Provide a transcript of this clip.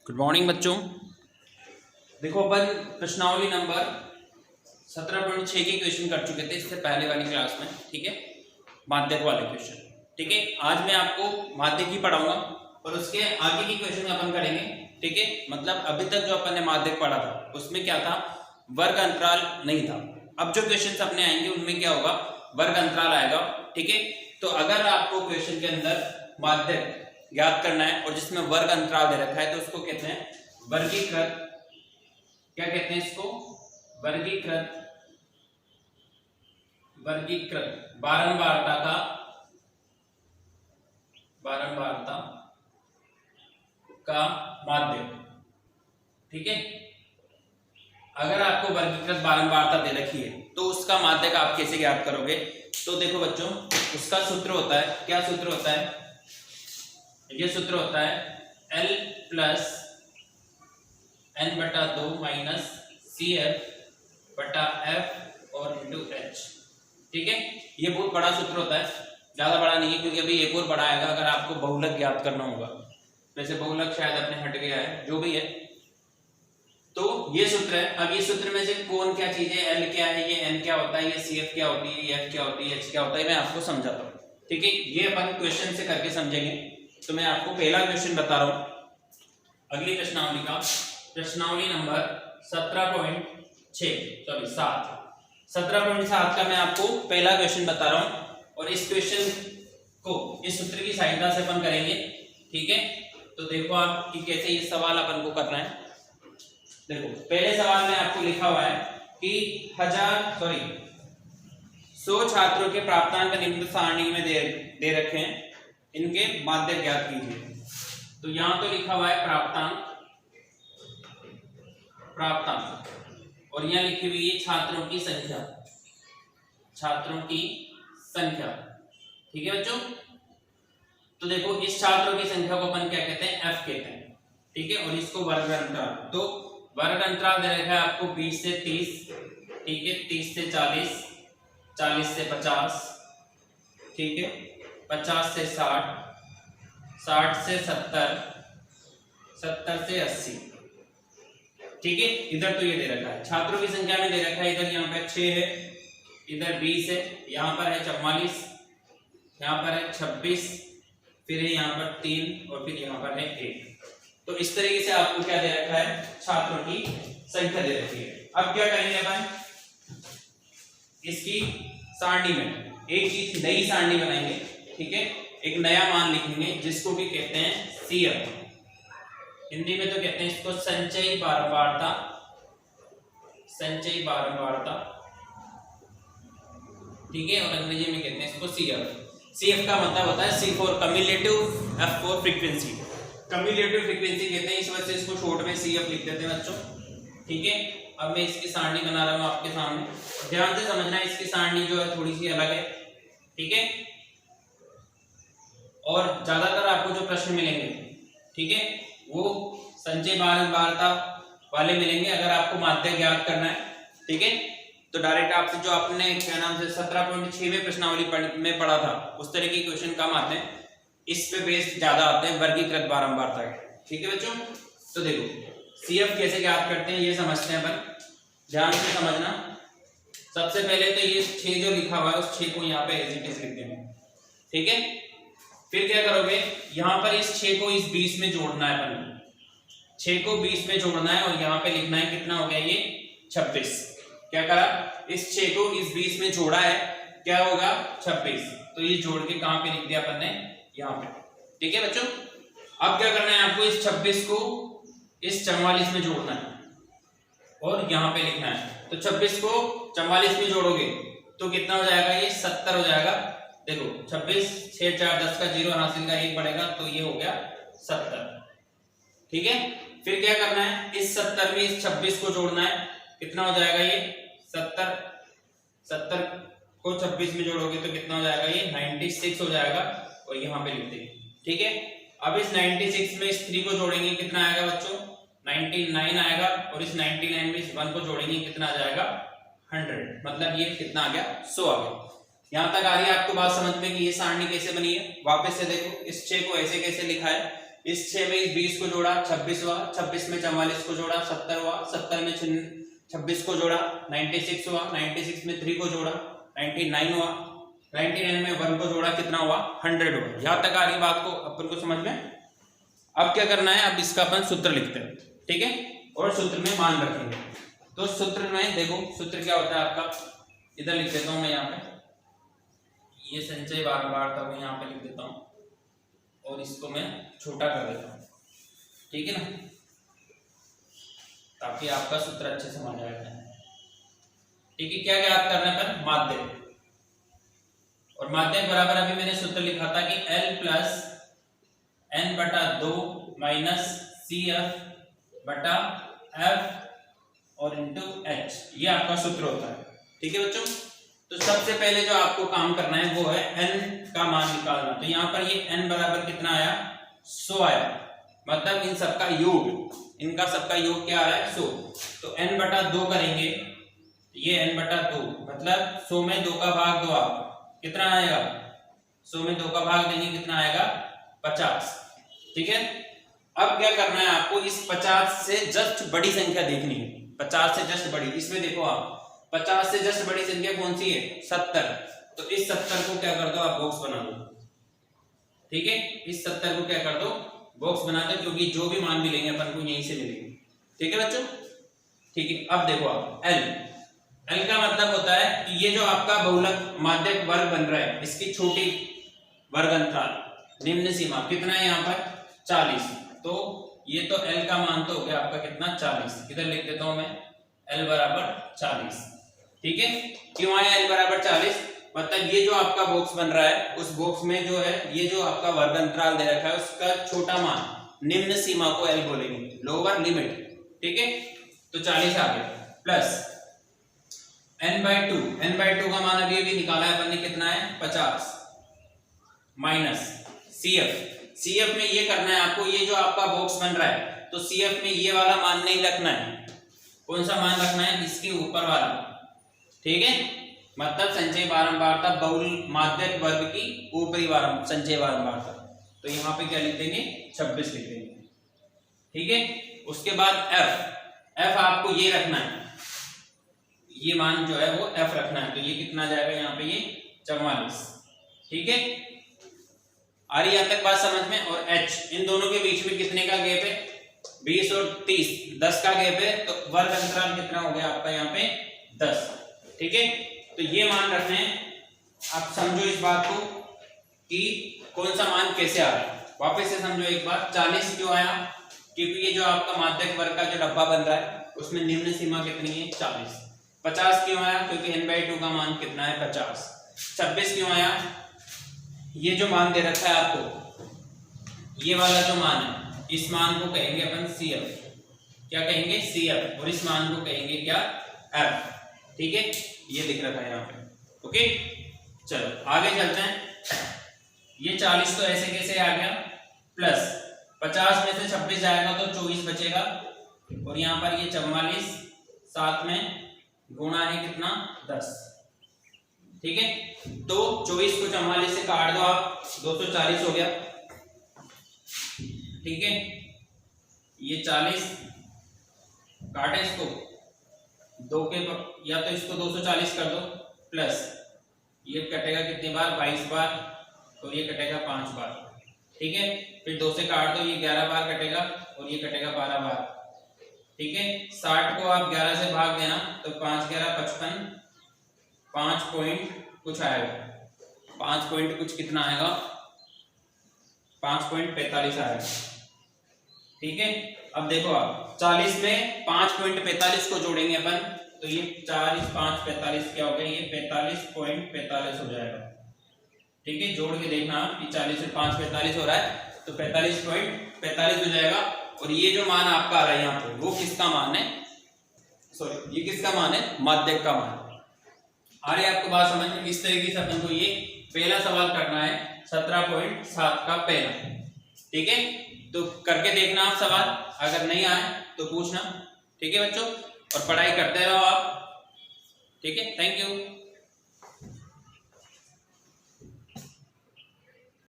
Good morning बच्चों। देखो अपन प्रश्नावली नंबर 17.6 के क्वेश्चन कर चुके थे इससे पहले वाली क्लास में। ठीक है, माध्यक वाले क्वेश्चन। ठीक है, आज मैं आपको माध्यक ही पढ़ाऊंगा और उसके आगे की क्वेश्चन अपन करेंगे। ठीक है, मतलब अभी तक जो अपन ने माध्यक पढ़ा था उसमें क्या था, वर्ग अंतराल नहीं था। अब जो क्वेश्चन अपने आएंगे उनमें क्या होगा, वर्ग अंतराल आएगा। ठीक है, तो अगर आपको क्वेश्चन के अंदर माध्यक ज्ञात करना है और जिसमें वर्ग अंतराल दे रखा है तो उसको कहते हैं वर्गीकृत। क्या कहते हैं इसको, वर्गीकृत। वर्गीकृत बारंबारता का माध्यक। ठीक है, अगर आपको वर्गीकृत बारंबारता दे रखी है तो उसका माध्यक आप कैसे ज्ञात करोगे। तो देखो बच्चों, उसका सूत्र होता है, क्या सूत्र होता है, ये सूत्र होता है L plus n/2 minus CF/F और इंटू H। ठीक है, ये बहुत बड़ा सूत्र होता है, ज्यादा बड़ा नहीं है क्योंकि अभी एक और बड़ा आएगा अगर आपको बहुलक ज्ञात करना होगा। वैसे बहुलक शायद अपने हट गया है, जो भी है तो ये सूत्र है। अब ये सूत्र में से कौन क्या चीज है, L क्या है, ये N क्या होता है, ये CF क्या होती है, ये F क्या होती है, H क्या होता है, मैं आपको समझाता हूँ। ठीक है, ये अपन क्वेश्चन से करके समझेंगे। तो मैं आपको पहला क्वेश्चन बता रहा हूं अगली प्रश्नावली का, प्रश्नावली नंबर 17.7 का मैं आपको पहला क्वेश्चन बता रहा हूं और इस क्वेश्चन को इस सूत्र की सहायता से अपन करेंगे। ठीक है, तो देखो आप कि कैसे ये सवाल अपन को करना है। देखो पहले सवाल में आपको लिखा हुआ है कि 100 छात्रों के प्राप्तांक निम्न सारणी में दे रखे हैं, इनके माध्यक ज्ञात कीजिए। तो यहां तो लिखा हुआ है प्राप्तांक और यहां लिखी हुई है छात्रों की संख्या। ठीक है बच्चों, तो देखो इस छात्रों की संख्या को अपन क्या कहते हैं, F कहते हैं। ठीक है, और इसको वर्ग अंतराल, तो वर्ग अंतराल दे रखा है आपको 20 से 30। ठीक है, 30 से 40, 40 से 50। ठीक है, 50 से 60, 60 से 70, 70 से 80। ठीक है, इधर तो ये दे रखा है छात्रों की संख्या में दे रखा है, इधर यहाँ पे 6 है, इधर 20 है, यहाँ पर है 44, यहाँ पर है 26, फिर है यहाँ पर 3 और फिर यहाँ पर है 1। तो इस तरीके से आपको क्या दे रखा है, छात्रों की संख्या दे रखी है। अब क्या करेंगे अपन, इसकी सारणी में एक चीज नई सारणी बनाएंगे। ठीक है, एक नया मान लिखेंगे जिसको भी कहते हैं CF, हिंदी में तो कहते हैं इसको संचयी बारंबारता। ठीक है, और अंग्रेजी में कहते हैं इसको CF का मतलब होता है C for cumulative, F for frequency. Cumulative frequency कहते हैं, इस वजह से इसको शॉर्ट में CF लिख देते हैं बच्चों। ठीक है, अब मैं इसकी सारणी बना रहा हूं आपके सामने, ध्यान से समझना, इसकी सारणी जो है थोड़ी सी अलग है। ठीक है, और ज्यादातर आपको जो प्रश्न मिलेंगे, ठीक है, वो संचय बारंबारता वाले मिलेंगे अगर आपको माध्यक ज्ञात करना है। ठीक है, तो डायरेक्ट आपसे जो आपने क्या नाम से 17.6 में प्रश्नावली में पढ़ा था उस तरह के क्वेश्चन कम आते हैं, इस पे बेस्ड ज्यादा आते हैं वर्गीकृत बारंबारता के। ठीक है बच्चों, तो देखो CF कैसे ज्ञात करते हैं ये समझते हैं अपन, ध्यान से समझना। सबसे पहले तो ये 6 जो लिखा हुआ है उस 6 को यहाँ पे एज इट इज लिख देंगे। ठीक है, फिर क्या करोगे, यहाँ पर इस 6 को इस 20 में जोड़ना है अपन, 6 को 20 में जोड़ना है और यहाँ पे लिखना है कितना हो गया ये 26। क्या करा, इस 6 को इस 20 में जोड़ा है, क्या होगा 26, तो ये जोड़ के कहां पे लिख दिया अपन ने, यहाँ पे। ठीक है बच्चों, अब क्या करना है आपको, इस 26 को इस 44 में जोड़ना है और यहाँ पे लिखना है। तो 26 को 44 में जोड़ोगे तो कितना हो जाएगा, ये 70 हो जाएगा। देखो 26, 6 4 10 का 0 हासिल का 1 बढ़ेगा तो ये हो गया 70। ठीक है, फिर क्या करना है, इस 70 में इस 26 को जोड़ना है, कितना हो जाएगा ये 70 को 26 में जोड़ोगे तो कितना हो जाएगा, ये 96 हो जाएगा और यहाँ पे लिख देंगे। ठीक है, अब इस 96 में इस 3 को जोड़ेंगे, कितना आएगा बच्चों 99 आएगा, और इस 99 में इस 1 को जोड़ेंगे, कितना आ जाएगा 100, मतलब ये कितना आ गया 100 आ गया। यहाँ तक आ रही है आपको बात समझ में कि ये सारणी कैसे बनी है। वापस से देखो, इस 6 को ऐसे कैसे लिखा है, इस 6 में इस 20 को जोड़ा 26 हुआ, 26 में 44 को जोड़ा 70 हुआ, 70 में 26 को जोड़ा 96 हुआ, 96 में 3 को जोड़ा 99 हुआ, 99 में 1 को जोड़ा कितना हुआ 100 हुआ। यहां तक आ रही बात को अपन को समझ में। अब क्या करना है, अब इसका अपन सूत्र लिखते हैं, ठीक है, और सूत्र में मान रखेंगे। तो सूत्र में देखो सूत्र क्या होता है आपका, इधर लिख देता हूं मैं, यहाँ पे ये संचय बारंबारता को यहाँ पे लिख देता हूं और इसको मैं छोटा कर देता हूं, ठीक है ना, ताकि आपका सूत्र अच्छे से समझ आएगा। ठीक है, क्या याद करने पर माध्य, और माध्य बराबर अभी मैंने सूत्र लिखा था कि L प्लस N बटा 2 माइनस CF बटा F और इंटू H, ये आपका सूत्र होता है। ठीक है बच्चों, तो सबसे पहले जो आपको काम करना है वो है N का मान निकालना। तो यहाँ पर ये N बराबर कितना आया 100 आया, मतलब इन सबका योग, इनका सबका योग क्या आ रहा है 100। तो N बटा 2 करेंगे, ये N बटा 2 मतलब 100 में 2 का भाग दो, आप कितना आएगा 100 में 2 का भाग देंगे कितना आएगा 50। ठीक है, अब क्या करना है आपको, इस 50 से जस्ट बड़ी संख्या देखनी है, 50 से जस्ट बड़ी। इसमें देखो आप 50 से जस्ट बड़ी संख्या कौन सी है 70, तो इस 70 को क्या कर दो आप बॉक्स बना दो। ठीक है, इस 70 को क्या कर दो बॉक्स बना दो, क्योंकि जो भी मान मिलेंगे अपन को यहीं से मिलेंगे। ठीक है बच्चों, ठीक है, अब देखो आप L का मतलब होता है कि ये जो आपका बहुलक माध्यक वर्ग बन रहा है, इसकी छोटी वर्ग अंतराल निम्न सीमा कितना है यहाँ पर 40, तो ये तो L का मान तो हो गया आपका कितना 40। इधर लिख देता हूं मैं L बराबर 40। ठीक है, क्यों आया L बराबर 40, मतलब ये जो आपका बॉक्स बन रहा है उस बॉक्स में जो है ये जो आपका वर्ग अंतराल दे रखा है उसका छोटा मान निम्न सीमा को L बोलेंगे, लोअर लिमिट। ठीक है, तो 40 आ गया प्लस n/2 का मान अभी निकाला है अपन ने कितना है 50 माइनस CF में ये करना है आपको, ये जो आपका बॉक्स बन रहा है तो CF में ये वाला मान नहीं रखना है, कौन सा मान रखना है इसके ऊपर वाला। ठीक है, मतलब संचय बारंबारता बहुल माध्यक वर्ग की ऊपरी संचय बारंबारता, तो यहाँ पे क्या लिख देंगे 26 लिख देंगे। ठीक है, उसके बाद F आपको ये रखना है, ये मान जो है वो F रखना है, तो ये कितना जाएगा यहाँ पे ये 44। ठीक है, आ रही यहाँ तक बात समझ में। और H, इन दोनों के बीच में कितने का गैप है 20 और 30, 10 का गैप है, तो वर्ग अंतराल कितना हो गया आपका यहाँ पे 10। ठीक है, तो ये मान रखने हैं, आप समझो इस बात को कि कौन सा मान कैसे आ रहा है। वापस से समझो एक बार, 40 क्यों आया, क्योंकि ये जो आपका माध्यक वर्ग का जो डब्बा बन रहा है उसमें निम्न सीमा कितनी है 40। 50 क्यों आया, क्योंकि n/2 का मान कितना है 50। 26 क्यों आया, ये जो मान दे रखा है आपको, ये वाला जो मान है इस मान को कहेंगे अपन CF, क्या कहेंगे CF, और इस मान को कहेंगे क्या F। ठीक है, ये लिख रखा है यहाँ पे। ओके, चलो आगे चलते हैं। ये 40 तो ऐसे कैसे आ गया, प्लस 50 में से 26 जाएगा तो 24 बचेगा, और यहाँ पर ये 44 साथ में गुणा है कितना 10। ठीक है, तो 24 को 44 से काट दो आप, 240 हो गया। ठीक है, ये 40 काटे इसको दो के, या तो इसको 240 कर दो, प्लस ये कटेगा कितनी बार 22 बार, तो ये कटेगा 5 बार। ठीक है, फिर 2 से काट दो, ये 11 बार कटेगा और ये कटेगा 12 बार। ठीक है, 60 को आप 11 से भाग देना तो 5 11 55, 5 पॉइंट कुछ आएगा, 5 पॉइंट कुछ कितना आएगा 5.45 आएगा। ठीक है, अब देखो आप 40 में 5.45 को जोड़ेंगे अपन, तो ये 40 5 45 क्या हो गया, ये 45.45 हो जाएगा। ठीक है, जोड़ के देखना कि 40 से 5 45 हो रहा है, तो 45.45 हो जाएगा। और ये जो मान आपका आ रहा है यहाँ पे वो किसका मान है, सॉरी ये किसका मान है माध्यक का मान। आ रही है आपको बात समझ में। इस तरीके से अपन को ये पहला सवाल करना है 17.7 का पहला। ठीक है, तो करके देखना आप सवाल, अगर नहीं आए तो पूछना। ठीक है बच्चों, और पढ़ाई करते रहो आप। ठीक है, थैंक यू।